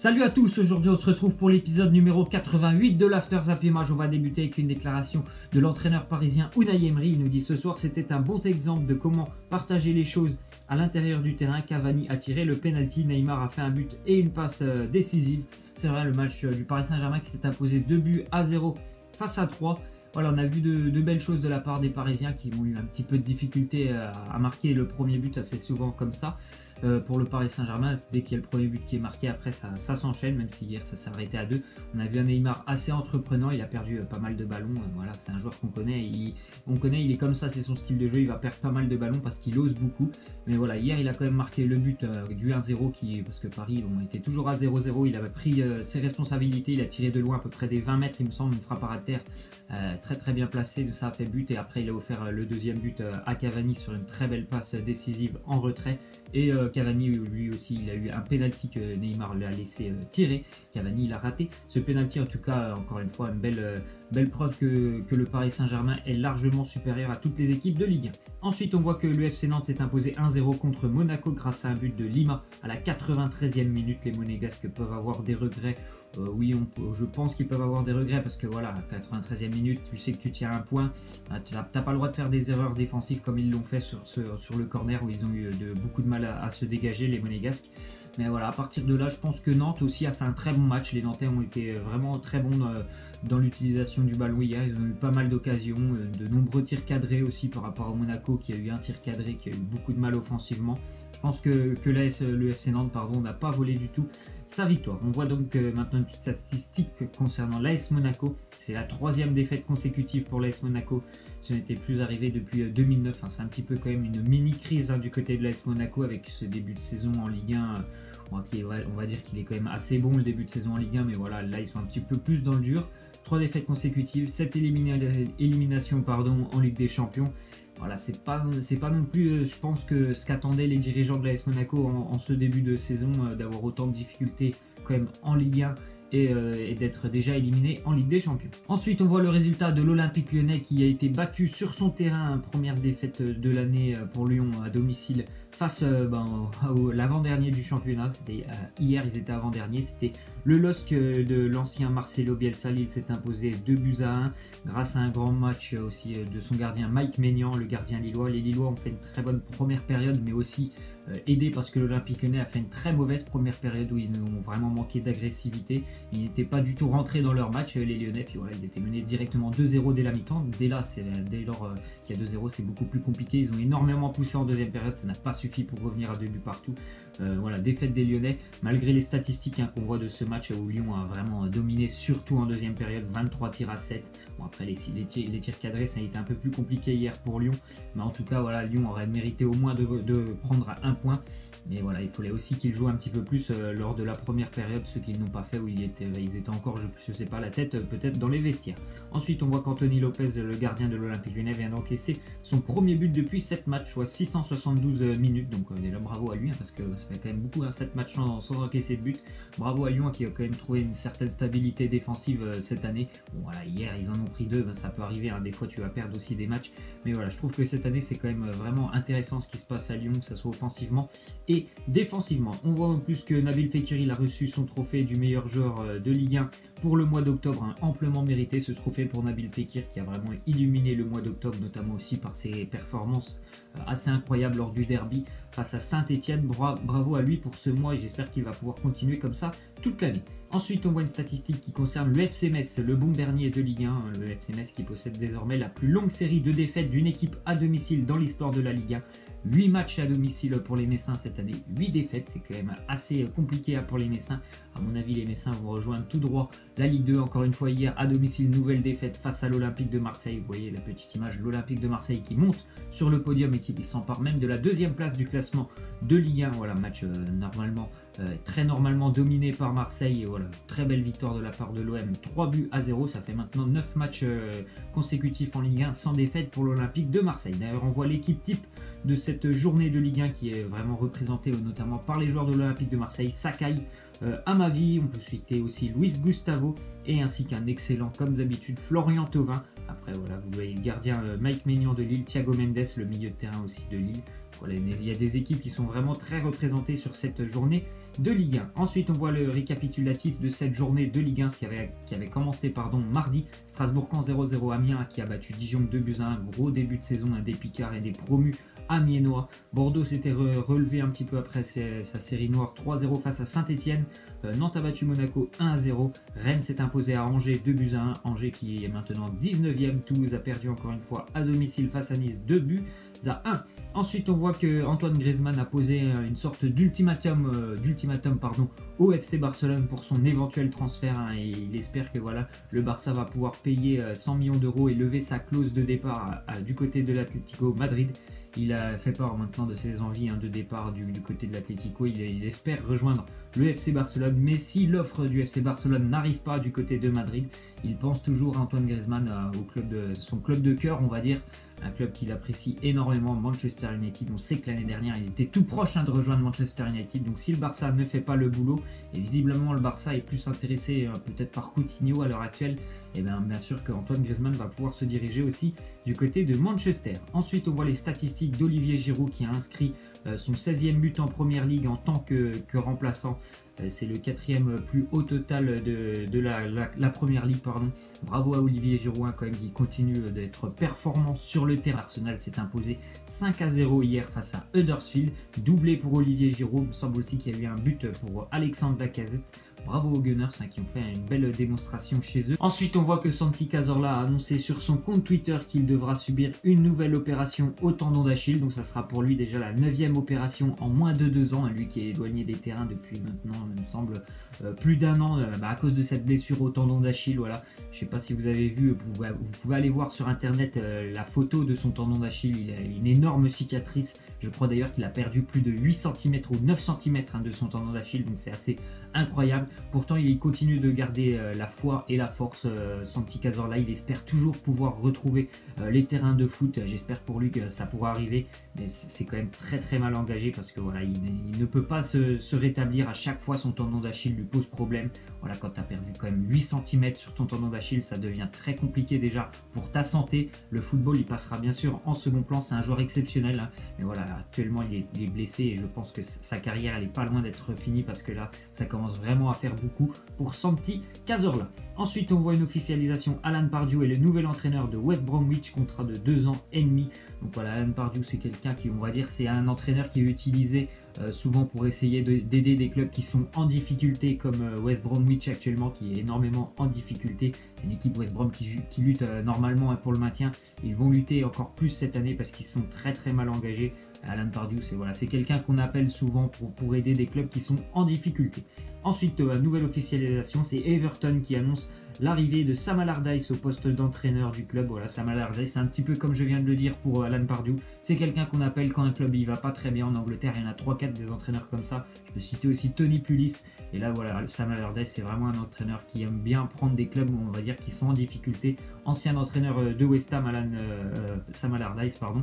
Salut à tous, aujourd'hui on se retrouve pour l'épisode numéro 88 de l'After Zappimage. On va débuter avec une déclaration de l'entraîneur parisien Unai Emery. Il nous dit: ce soir c'était un bon exemple de comment partager les choses à l'intérieur du terrain. Cavani a tiré le penalty, Neymar a fait un but et une passe décisive. C'est vrai, le match du Paris Saint-Germain qui s'est imposé 2-0 face à 3. Voilà, on a vu de belles choses de la part des Parisiens qui ont eu un petit peu de difficulté à marquer le premier but, assez souvent comme ça. Pour le Paris Saint-Germain, dès qu'il y a le premier but qui est marqué, après ça s'enchaîne, même si hier ça s'est arrêté à 2. On a vu un Neymar assez entreprenant, il a perdu pas mal de ballons. Voilà, c'est un joueur qu'on connaît, il est comme ça, c'est son style de jeu, il va perdre pas mal de ballons parce qu'il ose beaucoup. Mais voilà, hier il a quand même marqué le but du 1-0, parce que Paris était toujours à 0-0, il avait pris ses responsabilités, il a tiré de loin à peu près des 20 mètres, il me semble, une frappe à terre très bien placée, ça a fait but, et après il a offert le deuxième but à Cavani sur une très belle passe décisive en retrait. Et Cavani, lui aussi, il a eu un penalty que Neymar lui a laissé tirer. Cavani, il a raté ce penalty. En tout cas, encore une fois, une belle preuve que le Paris Saint-Germain est largement supérieur à toutes les équipes de Ligue 1. Ensuite, on voit que le FC Nantes s'est imposé 1-0 contre Monaco grâce à un but de Lima à la 93e minute. Les Monégasques peuvent avoir des regrets. Oui, je pense qu'ils peuvent avoir des regrets parce que voilà, à la 93e minute, tu sais que tu tiens un point. Tu n'as pas le droit de faire des erreurs défensives comme ils l'ont fait sur le corner où ils ont eu beaucoup de mal à se dégager, les Monégasques. Mais voilà, à partir de là, je pense que Nantes aussi a fait un très bon match. Les Nantais ont été vraiment très bons dans l'utilisation du ballon hier. Ils ont eu pas mal d'occasions, de nombreux tirs cadrés aussi par rapport à Monaco qui a eu un tir cadré, qui a eu beaucoup de mal offensivement. Je pense que le FC Nantes n'a pas volé du tout sa victoire. On voit donc maintenant une petite statistique concernant l'AS Monaco. C'est la 3e défaite consécutive pour l'AS Monaco. Ce n'était plus arrivé depuis 2009. C'est un petit peu quand même une mini-crise du côté de l'AS Monaco avec ce début de saison en Ligue 1. On va dire qu'il est quand même assez bon le début de saison en Ligue 1, mais voilà, là ils sont un petit peu plus dans le dur. 3 défaites consécutives, 7 éliminations en Ligue des Champions. Voilà, c'est pas non plus, je pense, que ce qu'attendaient les dirigeants de l'AS Monaco en ce début de saison, d'avoir autant de difficultés quand même en Ligue 1 et d'être déjà éliminé en Ligue des Champions. Ensuite, on voit le résultat de l'Olympique Lyonnais qui a été battu sur son terrain, première défaite de l'année pour Lyon à domicile face à l'avant-dernier du championnat. C'était hier, ils étaient avant-dernier, c'était le LOSC de l'ancien Marcelo Bielsa. Il s'est imposé 2-1 grâce à un grand match aussi de son gardien Mike Maignan, le gardien lillois. Les Lillois ont fait une très bonne première période, mais aussi aidé parce que l'Olympique Lyonnais a fait une très mauvaise première période où ils ont vraiment manqué d'agressivité. Ils n'étaient pas du tout rentrés dans leur match, les Lyonnais. Puis voilà, ils étaient menés directement 2-0 dès la mi-temps. Dès lors qu'il y a 2-0, c'est beaucoup plus compliqué. Ils ont énormément poussé en deuxième période, ça n'a pas suffi pour revenir à 2 buts partout. Voilà, défaite des Lyonnais, malgré les statistiques qu'on voit de ce match où Lyon a vraiment dominé, surtout en deuxième période, 23 tirs à 7. Bon, après les tirs cadrés, ça a été un peu plus compliqué hier pour Lyon, mais en tout cas voilà, Lyon aurait mérité au moins de prendre un point. Mais voilà, il fallait aussi qu'ils jouent un petit peu plus lors de la première période, ce qu'ils n'ont pas fait, où ils étaient encore, je sais pas, la tête peut-être dans les vestiaires. Ensuite, on voit qu'Anthony Lopez, le gardien de l'Olympique Lyonnais, vient d'encaisser son premier but depuis 7 matchs, soit 672 minutes. Donc déjà bravo à lui, parce que ça fait quand même beaucoup, 7 matchs sans encaisser de but. Bravo à Lyon qui a quand même trouvé une certaine stabilité défensive cette année. Bon voilà, hier ils en ont pris 2, ça peut arriver, des fois tu vas perdre aussi des matchs. Mais voilà, je trouve que cette année c'est quand même vraiment intéressant ce qui se passe à Lyon, que ce soit offensivement et défensivement. On voit en plus que Nabil Fekir il a reçu son trophée du meilleur joueur de Ligue 1 pour le mois d'octobre, amplement mérité ce trophée pour Nabil Fekir qui a vraiment illuminé le mois d'octobre, notamment aussi par ses performances assez incroyables lors du derby face à Saint-Etienne. Bravo à lui pour ce mois et j'espère qu'il va pouvoir continuer comme ça toute l'année. Ensuite, on voit une statistique qui concerne le FC Metz, le bon dernier de Ligue 1, le FC Metz qui possède désormais la plus longue série de défaites d'une équipe à domicile dans l'histoire de la Ligue 1. 8 matchs à domicile pour les Messins cette année, 8 défaites, c'est quand même assez compliqué pour les Messins. À mon avis, les Messins vont rejoindre tout droit la Ligue 2. Encore une fois, hier à domicile, nouvelle défaite face à l'Olympique de Marseille. Vous voyez la petite image, l'Olympique de Marseille qui monte sur le podium et qui s'empare même de la 2e place du classement de Ligue 1. Voilà, match très normalement dominé par Marseille. Et voilà, très belle victoire de la part de l'OM, 3-0. Ça fait maintenant 9 matchs consécutifs en Ligue 1 sans défaite pour l'Olympique de Marseille. D'ailleurs, on voit l'équipe type de cette journée de Ligue 1 qui est vraiment représentée notamment par les joueurs de l'Olympique de Marseille. Sakai, Amavi, on peut citer aussi Luis Gustavo et ainsi qu'un excellent, comme d'habitude, Florian Thauvin. Après voilà, vous voyez le gardien Mike Maignan de Lille, Thiago Mendes, le milieu de terrain aussi de Lille. Voilà, il y a des équipes qui sont vraiment très représentées sur cette journée de Ligue 1. Ensuite, on voit le récapitulatif de cette journée de Ligue 1 qui avait commencé mardi. Strasbourg-Caen 0-0, Amiens qui a battu Dijon 2-1. Gros début de saison, des Picards et des promus amiénois. Bordeaux s'était relevé un petit peu après sa série noire 3-0 face à Saint-Etienne. Nantes a battu Monaco 1-0. Rennes s'est imposé à Angers 2-1. Angers qui est maintenant 19e. Toulouse a perdu encore une fois à domicile face à Nice 2-1. Ensuite, on voit que Antoine Griezmann a posé une sorte d'ultimatum au FC Barcelone pour son éventuel transfert, et il espère que voilà, le Barça va pouvoir payer 100 millions d'euros et lever sa clause de départ du côté de l'Atlético Madrid. Il a fait part maintenant de ses envies de départ du côté de l'Atlético. Il espère rejoindre le FC Barcelone, mais si l'offre du FC Barcelone n'arrive pas du côté de Madrid, il pense toujours à Antoine Griezmann, son club de cœur, on va dire, un club qu'il apprécie énormément, Manchester United. On sait que l'année dernière, il était tout proche de rejoindre Manchester United. Donc si le Barça ne fait pas le boulot, et visiblement le Barça est plus intéressé peut-être par Coutinho à l'heure actuelle, et bien sûr qu'Antoine Griezmann va pouvoir se diriger aussi du côté de Manchester. Ensuite, on voit les statistiques d'Olivier Giroud qui a inscrit son 16e but en Première Ligue en tant que remplaçant. C'est le 4e plus haut total de la Première Ligue. Bravo à Olivier Giroud quand même, qui continue d'être performant sur le terrain. Arsenal s'est imposé 5-0 hier face à Huddersfield. Doublé pour Olivier Giroud. Il me semble aussi qu'il y a eu un but pour Alexandre Lacazette. Bravo aux Gunners qui ont fait une belle démonstration chez eux. Ensuite, on voit que Santi Cazorla a annoncé sur son compte Twitter qu'il devra subir une nouvelle opération au tendon d'Achille. Donc ça sera pour lui déjà la 9e opération en moins de 2 ans. Lui qui est éloigné des terrains depuis maintenant, il me semble, plus d'1 an à cause de cette blessure au tendon d'Achille. Voilà. Je ne sais pas si vous avez vu, vous pouvez aller voir sur internet la photo de son tendon d'Achille. Il a une énorme cicatrice. Je crois d'ailleurs qu'il a perdu plus de 8 cm ou 9 cm de son tendon d'Achille. Donc c'est assez incroyable. Pourtant, il continue de garder la foi et la force. Santi Cazorla, il espère toujours pouvoir retrouver les terrains de foot. J'espère pour lui que ça pourra arriver, mais c'est quand même très très mal engagé parce que voilà, il ne peut pas se rétablir. À chaque fois, son tendon d'Achille lui pose problème. Voilà, quand tu as perdu quand même 8 cm sur ton tendon d'Achille, ça devient très compliqué déjà pour ta santé. Le football, il passera bien sûr en second plan. C'est un joueur exceptionnel, mais voilà, actuellement il est blessé et je pense que sa carrière elle est pas loin d'être finie parce que là, ça commence vraiment à faire beaucoup pour Santi Cazorla. Ensuite, on voit une officialisation. Alan Pardew est le nouvel entraîneur de West Bromwich, contrat de 2 ans et demi. Donc voilà, Alan Pardew, c'est quelqu'un qui, on va dire, c'est un entraîneur qui est utilisé souvent pour essayer d'aider des clubs qui sont en difficulté, comme West Bromwich actuellement, qui est énormément en difficulté. C'est une équipe West Brom qui lutte normalement pour le maintien. Ils vont lutter encore plus cette année parce qu'ils sont très très mal engagés. Alan Pardew, c'est quelqu'un qu'on appelle souvent pour aider des clubs qui sont en difficulté. Ensuite, nouvelle officialisation, c'est Everton qui annonce l'arrivée de Sam Allardyce au poste d'entraîneur du club. Voilà, Sam Allardyce, c'est un petit peu comme je viens de le dire pour Alan Pardew. C'est quelqu'un qu'on appelle quand un club il va pas très bien en Angleterre. Il y en a 3-4 des entraîneurs comme ça. Je peux citer aussi Tony Pulis. Et là, voilà, Sam Allardyce, c'est vraiment un entraîneur qui aime bien prendre des clubs, on va dire, qui sont en difficulté. Ancien entraîneur de West Ham, Sam Allardyce, pardon.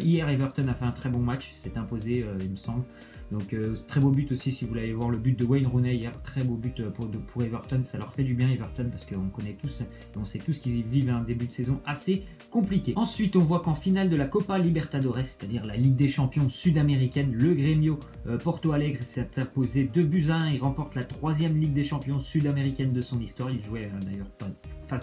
Hier, Everton a fait un très bon match. S'est imposé, il me semble. Donc très beau but aussi, si vous voulez voir le but de Wayne Rooney hier, très beau but pour Everton. Ça leur fait du bien Everton parce qu'on connaît tous, on sait tous qu'ils vivent un début de saison assez compliqué. Ensuite, on voit qu'en finale de la Copa Libertadores, c'est-à-dire la Ligue des Champions sud-américaine, le Grêmio Porto Alegre s'est imposé 2-1. Il remporte la 3e Ligue des Champions sud-américaine de son histoire. Il jouait d'ailleurs,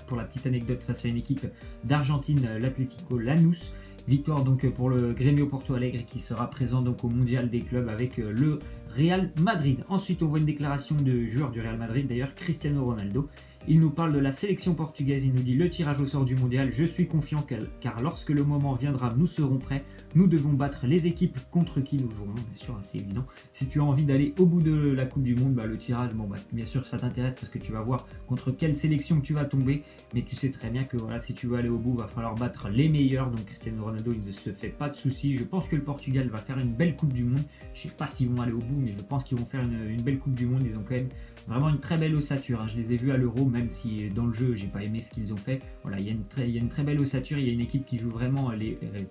pour la petite anecdote, face à une équipe d'Argentine, l'Atlético Lanús. Victoire donc pour le Grêmio Porto Alegre qui sera présent donc au Mondial des clubs avec le Real Madrid. Ensuite, on voit une déclaration de joueur du Real Madrid, d'ailleurs Cristiano Ronaldo. Il nous parle de la sélection portugaise, il nous dit: le tirage au sort du mondial, je suis confiant car lorsque le moment viendra, nous serons prêts. Nous devons battre les équipes contre qui nous jouerons, bien sûr, c'est évident. Si tu as envie d'aller au bout de la Coupe du Monde, le tirage, bien sûr ça t'intéresse parce que tu vas voir contre quelle sélection tu vas tomber. Mais tu sais très bien que voilà, si tu veux aller au bout, il va falloir battre les meilleurs. Donc Cristiano Ronaldo, il ne se fait pas de soucis. Je pense que le Portugal va faire une belle Coupe du Monde. Je ne sais pas s'ils vont aller au bout, mais je pense qu'ils vont faire une belle Coupe du Monde. Ils ont quand même vraiment une très belle ossature. Je les ai vus à l'Euro, même si dans le jeu, j'ai pas aimé ce qu'ils ont fait. Voilà, il y a une très belle ossature. Il y a une équipe qui joue vraiment.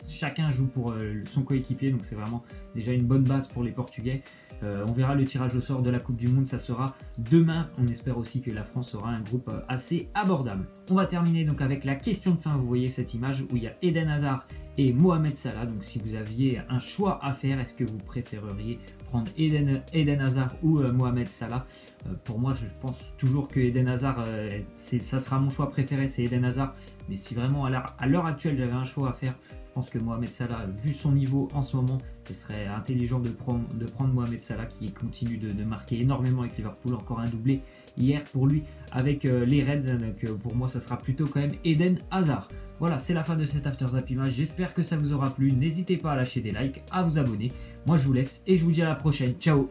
Chacun joue pour son coéquipier, donc c'est vraiment déjà une bonne base pour les Portugais. On verra le tirage au sort de la Coupe du Monde, ça sera demain. On espère aussi que la France aura un groupe assez abordable. On va terminer donc avec la question de fin. Vous voyez cette image où il y a Eden Hazard et Mohamed Salah. Donc si vous aviez un choix à faire, est-ce que vous préféreriez prendre Eden Hazard ou Mohamed Salah? Pour moi, je pense toujours que Eden Hazard, ça sera mon choix préféré, c'est Eden Hazard. Mais si vraiment à l'heure actuelle j'avais un choix à faire, je pense que Mohamed Salah, vu son niveau en ce moment, ce serait intelligent de prendre Mohamed Salah qui continue de marquer énormément avec Liverpool. Encore un doublé hier pour lui avec les Reds. Donc pour moi, ça sera plutôt quand même Eden Hazard. Voilà, c'est la fin de cet After Zap Image. J'espère que ça vous aura plu. N'hésitez pas à lâcher des likes, à vous abonner. Moi, je vous laisse et je vous dis à la prochaine. Ciao!